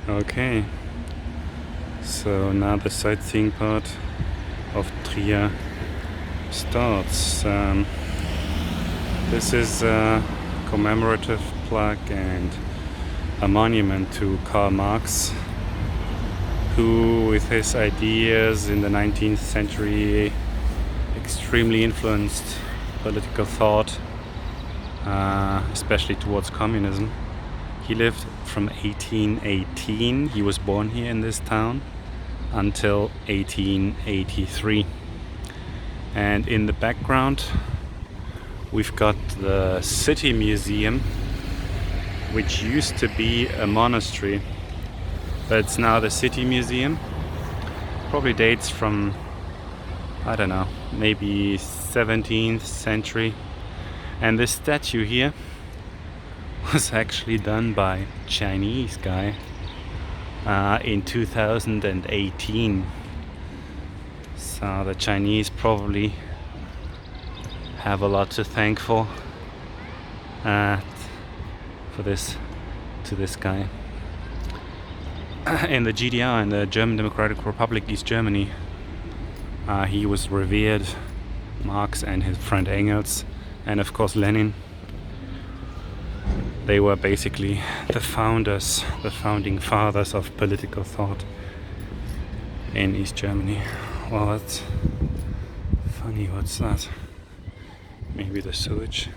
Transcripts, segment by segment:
Okay, so now the sightseeing part of Trier starts. This is a commemorative plaque and a monument to Karl Marx, who with his ideas in the 19th century extremely influenced political thought, especially towards communism. He lived from 1818, he was born here in this town, until 1883. And in the background we've got the City Museum, which used to be a monastery, but it's now the City Museum. Probably dates from, I don't know, maybe 17th century. And this statue here was actually done by a Chinese guy in 2018. So the Chinese probably have a lot to thank for this, to this guy. In the GDR, in the German Democratic Republic, East Germany, he was revered. Marx and his friend Engels, and of course Lenin. They were basically the founders, the founding fathers of political thought in East Germany. Well, that's funny. What's that? Maybe the sewage.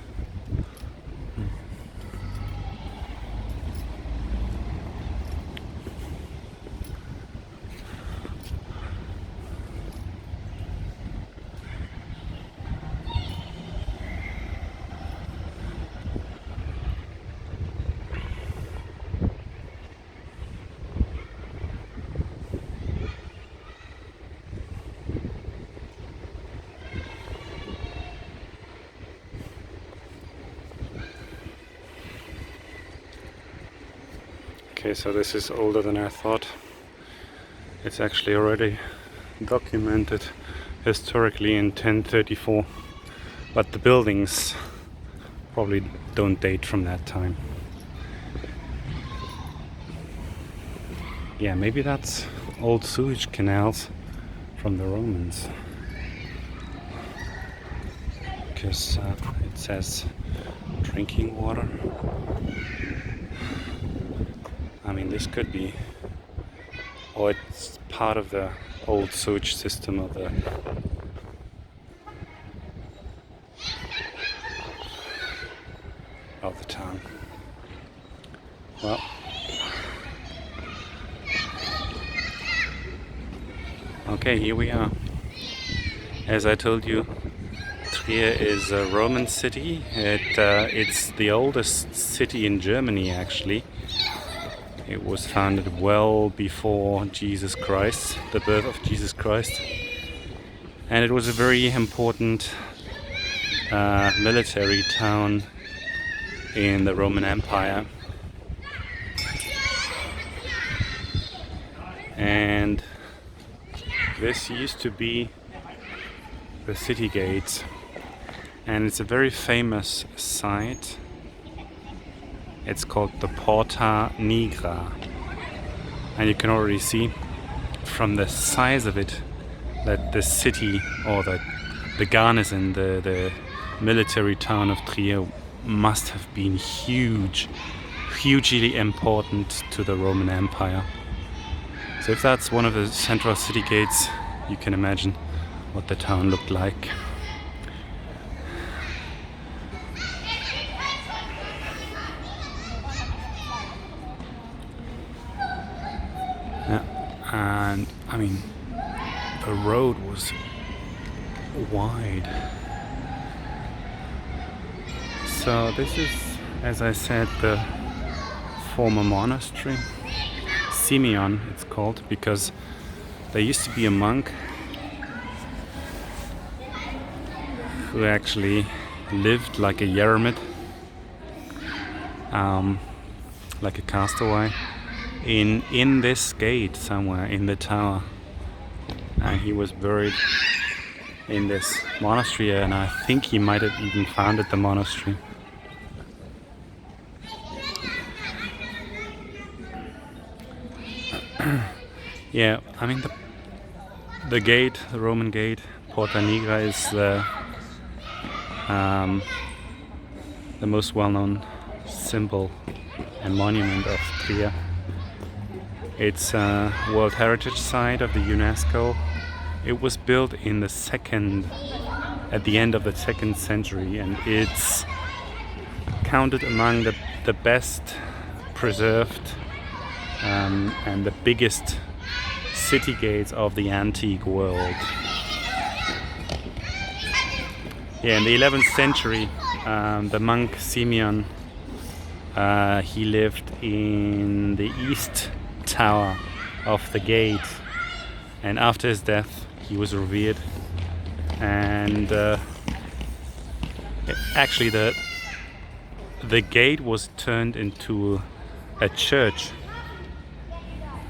Okay, so this is older than I thought. It's actually already documented historically in 1034, but the buildings probably don't date from that time. Yeah, maybe that's old sewage canals from the Romans, because it says drinking water. I mean, this could be, or it's part of the old sewage system of the town. Well, okay, here we are. As I told you, Trier is a Roman city. It's the oldest city in Germany, actually. It was founded well before Jesus Christ, the birth of Jesus Christ. And it was a very important military town in the Roman Empire. And this used to be the city gates. And it's a very famous site. It's called the Porta Nigra, and you can already see from the size of it that the city, or the garrison, the military town of Trier, must have been hugely important to the Roman Empire. So if that's one of the central city gates, you can imagine what the town looked like. And I mean, the road was wide. So this is, as I said, the former monastery. Simeon it's called, because there used to be a monk who actually lived like a eremit, like a castaway, in this gate somewhere in the tower, and he was buried in this monastery, and I think he might have even founded the monastery. Yeah, I mean the gate, the Roman gate, Porta Nigra, is the most well-known symbol and monument of Trier. It's a World Heritage Site of the UNESCO. It was built at the end of the 2nd century, and it's counted among the best preserved and the biggest city gates of the antique world. Yeah, in the 11th century, the monk Simeon, he lived in the east tower of the gate, and after his death he was revered, and actually the gate was turned into a church,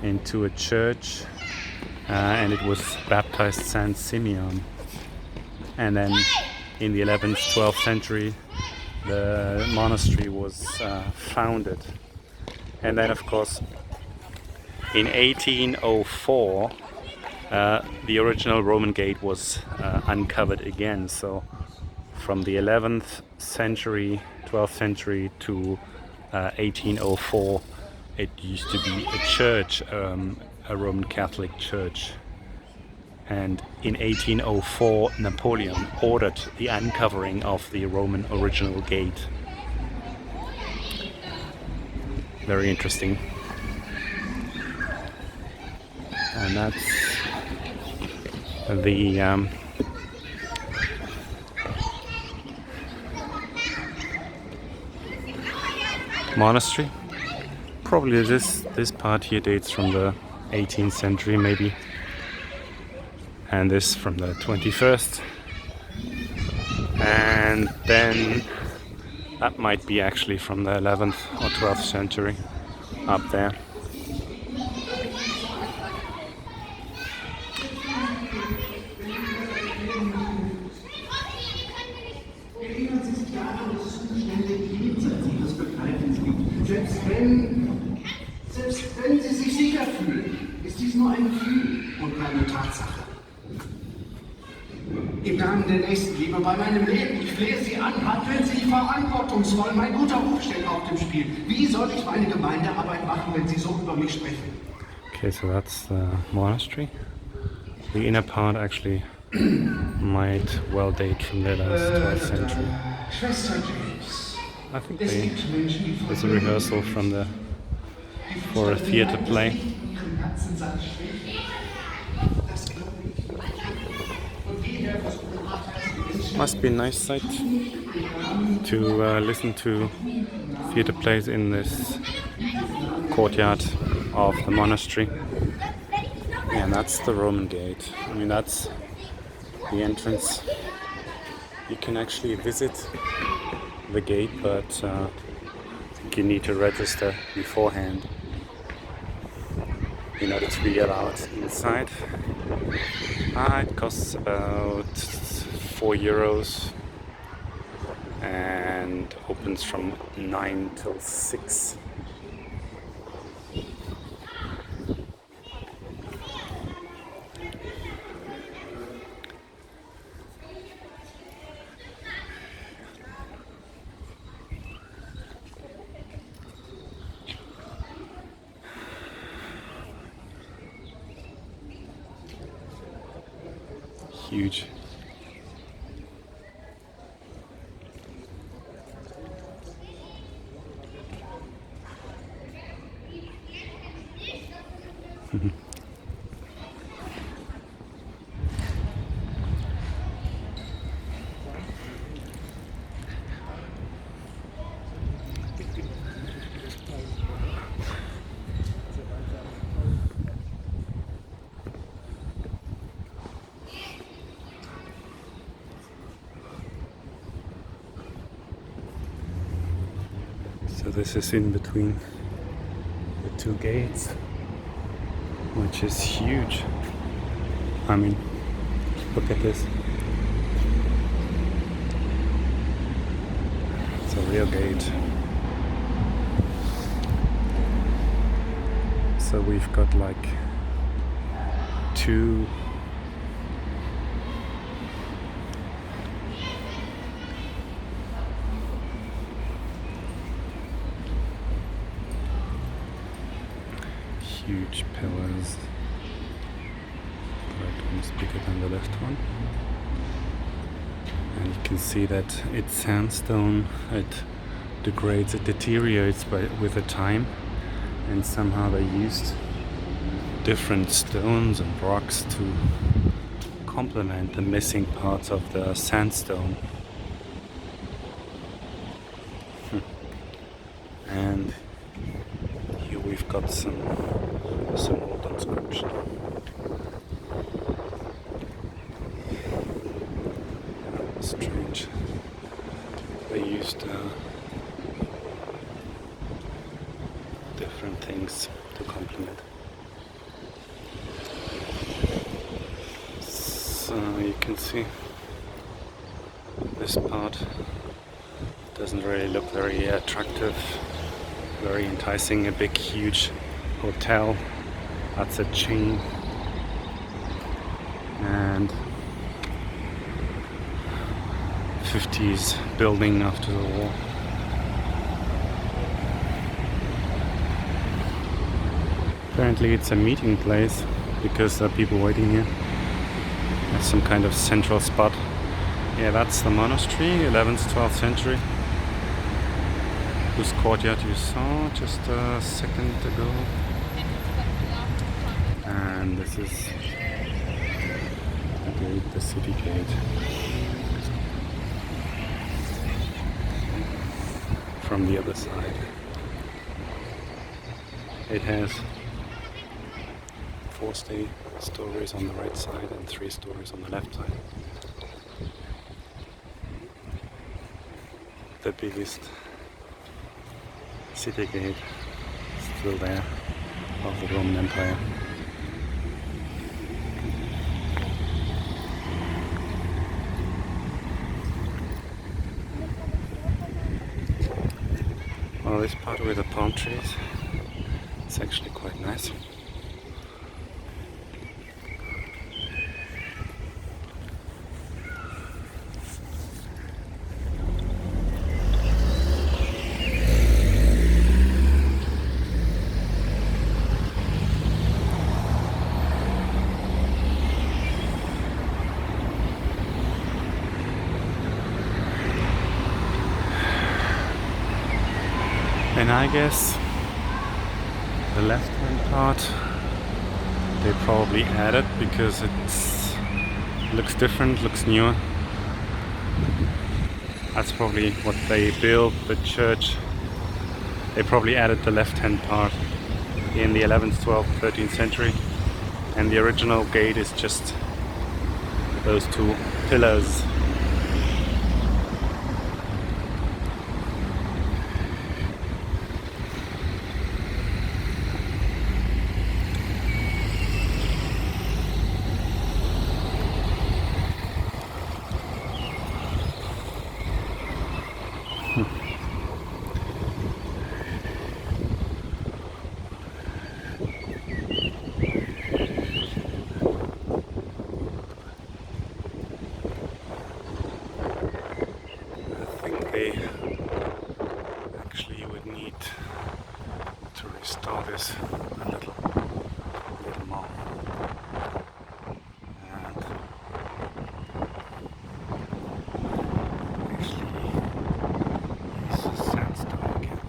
and it was baptized Saint Simeon. And then in the 11th, 12th century, the monastery was founded. And then, of course, in 1804, the original Roman gate was uncovered again. So from the 11th century, 12th century to 1804, it used to be a church, a Roman Catholic church. And in 1804, Napoleon ordered the uncovering of the Roman original gate. Very interesting. And that's the monastery. Probably this part here dates from the 18th century, maybe. And this from the 21st, and then that might be actually from the 11th or 12th century up there. Selbst wenn Sie sich sicher fühlen, ist dies nur ein Gefühl und keine Tatsache. Im Namen der Nächstenliebe bei meinem Leben, ich flehe Sie an, handeln Sie verantwortungsvoll. Mein guter Ruf steht auf dem Spiel. Wie soll ich meine Gemeindearbeit machen, wenn Sie so über mich sprechen? Okay, so that's the monastery. The inner part actually might well date from the last 12th century. Schwester James. I think there's a rehearsal for a theater play. Must be a nice sight to listen to theater plays in this courtyard of the monastery. Yeah, and that's the Roman gate. I mean, that's the entrance. You can actually visit the gate, but you need to register beforehand in order to be allowed inside. It costs about €4 and opens from 9 till 6. Huge. So this is in between the two gates, which is huge. I mean, look at this. It's a real gate. So we've got like two huge pillars. The right one is bigger than the left one. And you can see that it's sandstone. It degrades, it deteriorates with the time. And somehow they used different stones and rocks to complement the missing parts of the sandstone. And here we've got some old inscription. Strange. They used different things to complement. So you can see this part doesn't really look very attractive, very enticing. A big huge hotel, that's a chain, and 50s building after the war. Apparently it's a meeting place because there are people waiting here. There's some kind of central spot. Yeah, that's the monastery, 11th, 12th century. This courtyard you saw just a second ago. And this is the gate, the city gate. From the other side. It has 4 stories on the right side and 3 stories on the left side. The biggest city gate still there of the Roman Empire. Well, this part with the palm trees is actually quite nice. And I guess the left-hand part they probably added because it looks different, looks newer. That's probably what they built, the church. They probably added the left-hand part in the 11th, 12th, 13th century. And the original gate is just those 2 pillars. Actually would need to restore this a little more. And actually use sandstone again.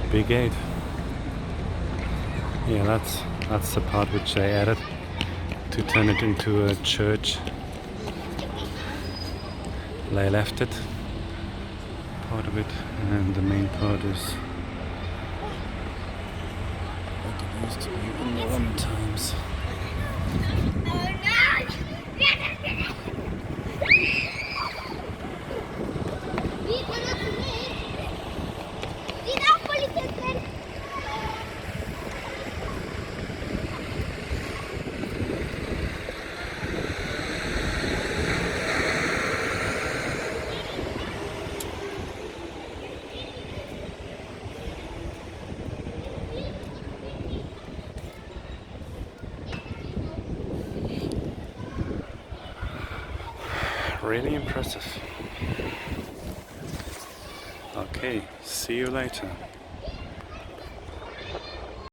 Big gate. Yeah, that's That's the part which I added to turn it into a church. I left it, part of it, and the main part is like it used to be in the Roman times. Really impressive. Okay, see you later.